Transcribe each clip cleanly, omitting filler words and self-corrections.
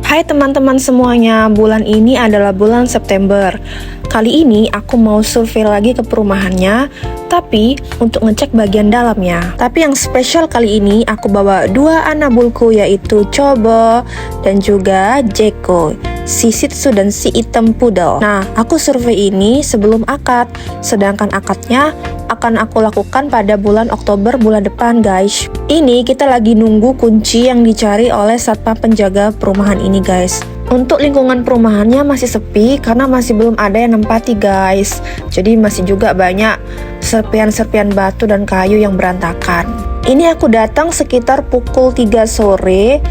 Hai teman-teman semuanya, bulan ini adalah bulan September. Kali ini aku mau survei lagi ke perumahannya, tapi untuk ngecek bagian dalamnya. Tapi yang spesial kali ini aku bawa dua anak bulku, yaitu Chobo dan juga Jeko, si Shih Tzu dan si hitam poodle. Nah, aku survei ini sebelum akad, sedangkan akadnya akan aku lakukan pada bulan Oktober bulan depan, guys. Ini kita lagi nunggu kunci yang dicari oleh satpam penjaga perumahan ini, guys. Untuk lingkungan perumahannya masih sepi karena masih belum ada yang nempati, guys. Jadi masih juga banyak serpian-serpian batu dan kayu yang berantakan. Ini aku datang sekitar pukul 3 sore,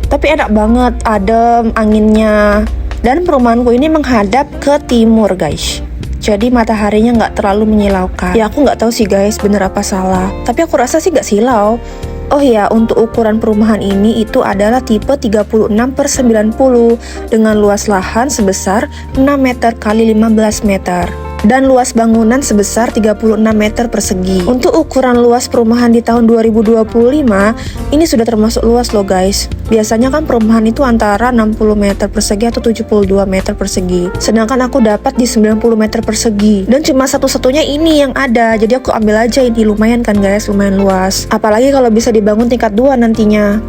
tapi enak banget, adem anginnya. Dan perumahanku ini menghadap ke timur, guys. Jadi mataharinya nggak terlalu menyilaukan. Ya aku nggak tahu sih guys, bener apa salah. Tapi aku rasa sih nggak silau. Oh ya, untuk ukuran perumahan ini itu adalah tipe 36/90 dengan luas lahan sebesar 6 meter kali 15 meter. Dan luas bangunan sebesar 36 meter persegi. Untuk ukuran luas perumahan di tahun 2025, ini sudah termasuk luas loh guys. Biasanya kan perumahan itu antara 60 meter persegi atau 72 meter persegi. Sedangkan aku dapat di 90 meter persegi. Dan cuma satu-satunya ini yang ada. Jadi aku ambil aja ini, lumayan kan guys, lumayan luas. Apalagi kalau bisa dibangun tingkat 2 nantinya.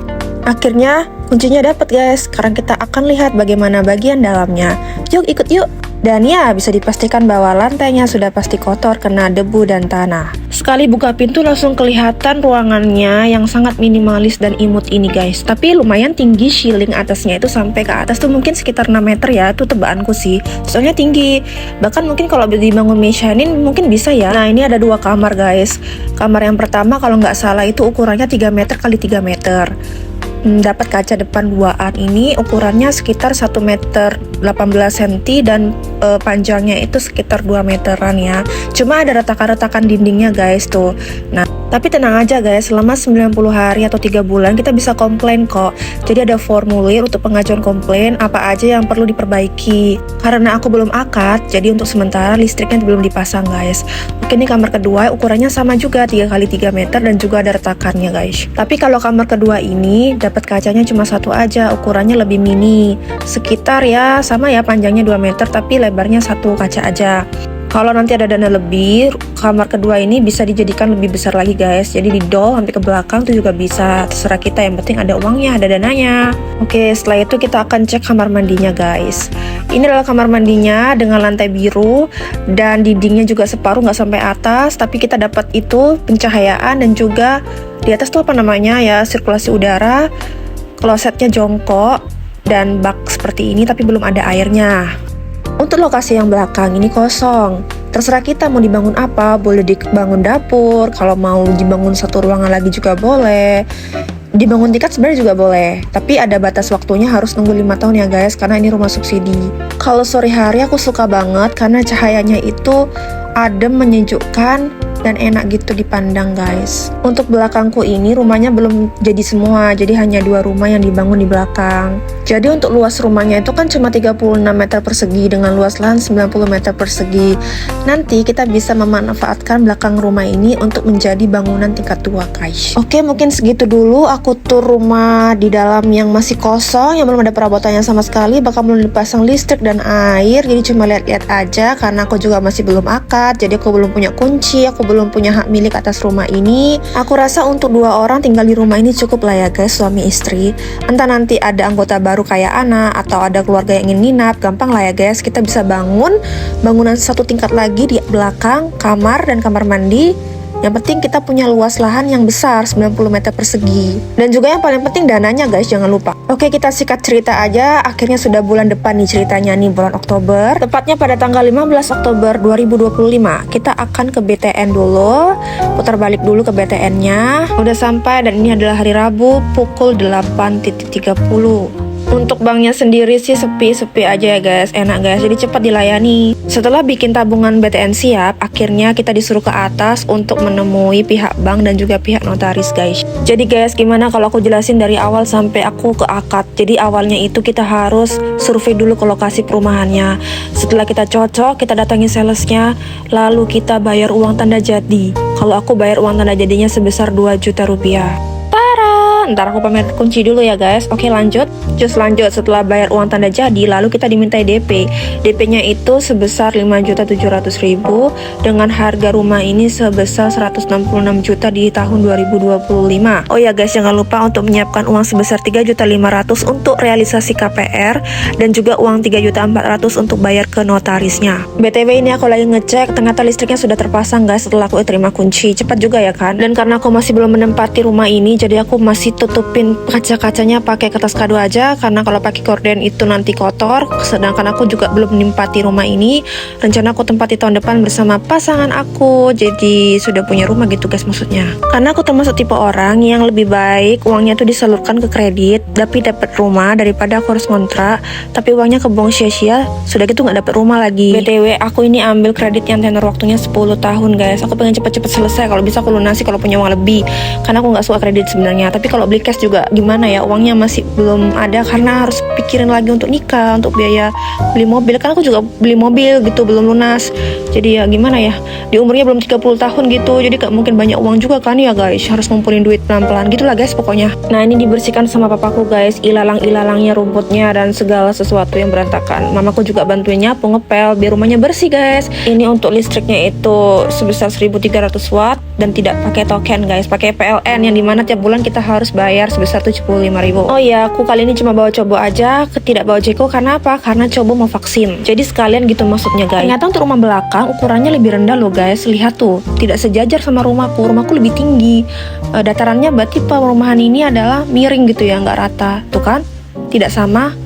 Akhirnya kuncinya dapat guys. Sekarang kita akan lihat bagaimana bagian dalamnya. Yuk ikut yuk. Dan ya, bisa dipastikan bahwa lantainya sudah pasti kotor karena debu dan tanah. Sekali buka pintu langsung kelihatan ruangannya yang sangat minimalis dan imut ini guys. Tapi lumayan tinggi, ceiling atasnya itu sampai ke atas tuh mungkin sekitar 6 meter ya. Itu tebakanku sih, soalnya tinggi. Bahkan mungkin kalau dibangun mezzanine mungkin bisa ya. Nah ini ada 2 kamar guys. Kamar yang pertama kalau nggak salah itu ukurannya 3 meter kali 3 meter. Dapat kaca depan 2an, ini ukurannya sekitar 1 meter 18 cm dan panjangnya itu sekitar 2 meteran ya. Cuma ada retakan-retakan dindingnya guys tuh. Nah, tapi tenang aja guys, selama 90 hari atau 3 bulan kita bisa komplain kok. Jadi ada formulir untuk pengajuan komplain apa aja yang perlu diperbaiki. Karena aku belum akad, jadi untuk sementara listriknya belum dipasang guys. Oke, ini kamar kedua ukurannya sama juga 3 kali 3 meter dan juga ada retakannya guys. Tapi kalau kamar kedua ini dapat kacanya cuma 1 aja, ukurannya lebih mini. Sekitar ya sama ya, panjangnya 2 meter tapi lebarnya 1 kaca aja. Kalau nanti ada dana lebih, kamar kedua ini bisa dijadikan lebih besar lagi guys. Jadi di dol sampai ke belakang itu juga bisa, terserah kita, yang penting ada uangnya, ada dananya. Oke, setelah itu kita akan cek kamar mandinya guys. Ini adalah kamar mandinya dengan lantai biru dan dindingnya juga separuh nggak sampai atas, tapi kita dapat itu pencahayaan dan juga di atas tuh apa namanya ya, sirkulasi udara. Klosetnya jongkok dan bak seperti ini tapi belum ada airnya. Untuk lokasi yang belakang ini kosong. Terserah kita mau dibangun apa, boleh dibangun dapur, kalau mau dibangun satu ruangan lagi juga boleh. Dibangun tingkat sebenarnya juga boleh, tapi ada batas waktunya, harus nunggu 5 tahun ya guys, karena ini rumah subsidi. Kalau sore hari aku suka banget karena cahayanya itu adem, menyejukkan, dan enak gitu dipandang guys. Untuk belakangku ini rumahnya belum jadi semua, jadi hanya 2 rumah yang dibangun di belakang. Jadi untuk luas rumahnya itu kan cuma 36 meter persegi dengan luas lahan 90 meter persegi. Nanti kita bisa memanfaatkan belakang rumah ini untuk menjadi bangunan tingkat 2 guys. Oke, mungkin segitu dulu aku tur rumah di dalam yang masih kosong, yang belum ada perabotannya sama sekali, bahkan belum dipasang listrik dan air. Jadi cuma lihat-lihat aja karena aku juga masih belum akad, jadi aku belum punya kunci, aku belum punya hak milik atas rumah ini. Aku rasa untuk 2 orang tinggal di rumah ini cukup lah ya guys, suami istri. Entah nanti ada anggota baru kayak anak atau ada keluarga yang ingin nginap, gampang lah ya guys, kita bisa bangun bangunan 1 tingkat lagi di belakang, kamar dan kamar mandi. Yang penting kita punya luas lahan yang besar 90 meter persegi. Dan juga yang paling penting dananya guys, jangan lupa. Oke, kita sikat cerita aja. Akhirnya sudah bulan depan nih ceritanya nih, bulan Oktober. Tepatnya pada tanggal 15 Oktober 2025. Kita akan ke BTN dulu. Putar balik dulu ke BTN-nya. Udah sampai dan ini adalah hari Rabu pukul 8.30. Untuk banknya sendiri sih sepi-sepi aja ya guys, enak guys, jadi cepat dilayani. Setelah bikin tabungan BTN siap, akhirnya kita disuruh ke atas untuk menemui pihak bank dan juga pihak notaris guys. Jadi guys, gimana kalau aku jelasin dari awal sampai aku ke akad. Jadi awalnya itu kita harus survei dulu ke lokasi perumahannya. Setelah kita cocok, kita datangi salesnya, lalu kita bayar uang tanda jadi. Kalau aku bayar uang tanda jadinya sebesar 2 juta rupiah. Parah! Ntar aku pamer kunci dulu ya guys. Oke lanjut. Just lanjut, setelah bayar uang tanda jadi, lalu kita dimintai DP. DP-nya itu sebesar 5.700.000 dengan harga rumah ini sebesar 166 juta di tahun 2025. Oh ya guys, jangan lupa untuk menyiapkan uang sebesar 3.500.000 untuk realisasi KPR dan juga uang 3.400.000 untuk bayar ke notarisnya. BTW ini aku lagi ngecek, ternyata listriknya sudah terpasang guys setelah aku terima kunci. Cepat juga ya kan? Dan karena aku masih belum menempati rumah ini, jadi aku masih tutupin kaca-kacanya pakai kertas kado aja, karena kalau pakai gorden itu nanti kotor. Sedangkan aku juga belum menempati rumah ini. Rencana aku tempati tahun depan bersama pasangan aku. Jadi sudah punya rumah gitu guys maksudnya. Karena aku termasuk tipe orang yang lebih baik uangnya tuh disalurkan ke kredit tapi dapat rumah daripada aku harus ngontrak tapi uangnya kebuang sia-sia, sudah gitu nggak dapat rumah lagi. BTW aku ini ambil kredit yang tenor waktunya 10 tahun guys. Aku pengen cepet-cepet selesai, kalau bisa aku lunasi kalau punya uang lebih, karena aku nggak suka kredit sebenarnya. Tapi kalau beli cash juga gimana ya, uangnya masih belum ada karena harus pikirin lagi untuk nikah, untuk biaya beli mobil. Kan aku juga beli mobil gitu belum lunas. Jadi ya gimana ya, di umurnya belum 30 tahun gitu, jadi gak mungkin banyak uang juga kan ya guys. Harus ngumpulin duit pelan-pelan gitu lah guys pokoknya. Nah ini dibersihkan sama papaku guys, ilalang-ilalangnya rumputnya dan segala sesuatu yang berantakan. Mamaku juga bantuin nyapu, ngepel biar rumahnya bersih guys. Ini untuk listriknya itu sebesar 1.300 watt dan tidak pakai token guys, pakai PLN yang dimana tiap bulan kita harus bayar sebesar 75.000. Oh ya, aku kali ini cuma bawa Cobo aja, tidak bawa Jeko. Karena apa? Karena Cobo mau vaksin. Jadi sekalian gitu maksudnya guys. Ternyata untuk rumah belakang ukurannya lebih rendah loh guys. Lihat tuh, tidak sejajar sama rumahku. Rumahku lebih tinggi. Datarannya berarti perumahan ini adalah miring gitu ya, nggak rata. Tuh kan? Tidak sama.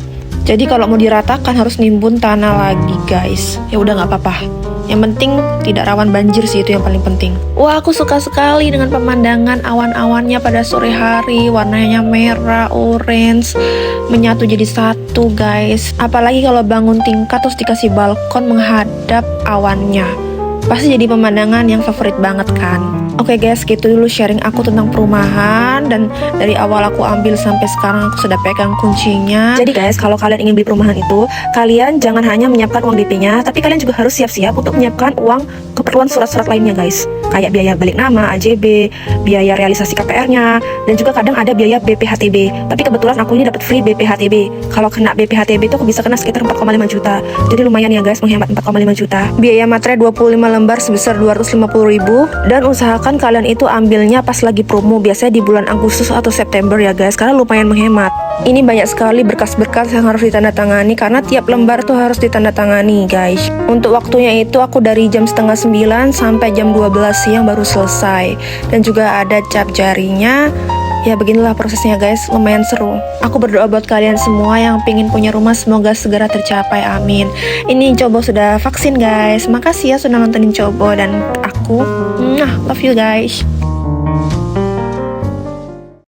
Jadi kalau mau diratakan harus nimbun tanah lagi guys. Ya udah nggak apa-apa. Yang penting tidak rawan banjir sih, itu yang paling penting. Wah, aku suka sekali dengan pemandangan awan-awannya pada sore hari. Warnanya merah, orange, menyatu jadi satu guys. Apalagi kalau bangun tingkat terus dikasih balkon menghadap awannya. Pasti jadi pemandangan yang favorit banget kan. Oke guys, gitu dulu sharing aku tentang perumahan. Dan dari awal aku ambil sampai sekarang aku sudah pegang kuncinya. Jadi guys, kalau kalian ingin beli perumahan itu, kalian jangan hanya menyiapkan uang DP-nya, tapi kalian juga harus siap-siap untuk menyiapkan uang keperluan surat-surat lainnya guys. Kayak biaya balik nama, AJB, biaya realisasi KPR-nya, dan juga kadang ada biaya BPHTB. Tapi kebetulan aku ini dapat free BPHTB. Kalau kena BPHTB itu aku bisa kena sekitar 4,5 juta. Jadi lumayan ya guys, menghemat 4,5 juta. Biaya materai 25 lembar sebesar 250.000. Dan usahakan kalian itu ambilnya pas lagi promo, biasanya di bulan Agustus atau September ya guys, karena lumayan menghemat. Ini banyak sekali berkas-berkas yang harus ditandatangani karena tiap lembar tuh harus ditandatangani guys. Untuk waktunya itu aku dari jam setengah 9 sampai jam 12 siang baru selesai. Dan juga ada cap jarinya. Ya beginilah prosesnya guys, lumayan seru. Aku berdoa buat kalian semua yang pengen punya rumah, semoga segera tercapai, amin. Ini Cobo sudah vaksin guys. Makasih ya sudah nontonin Cobo dan aku. Love you guys.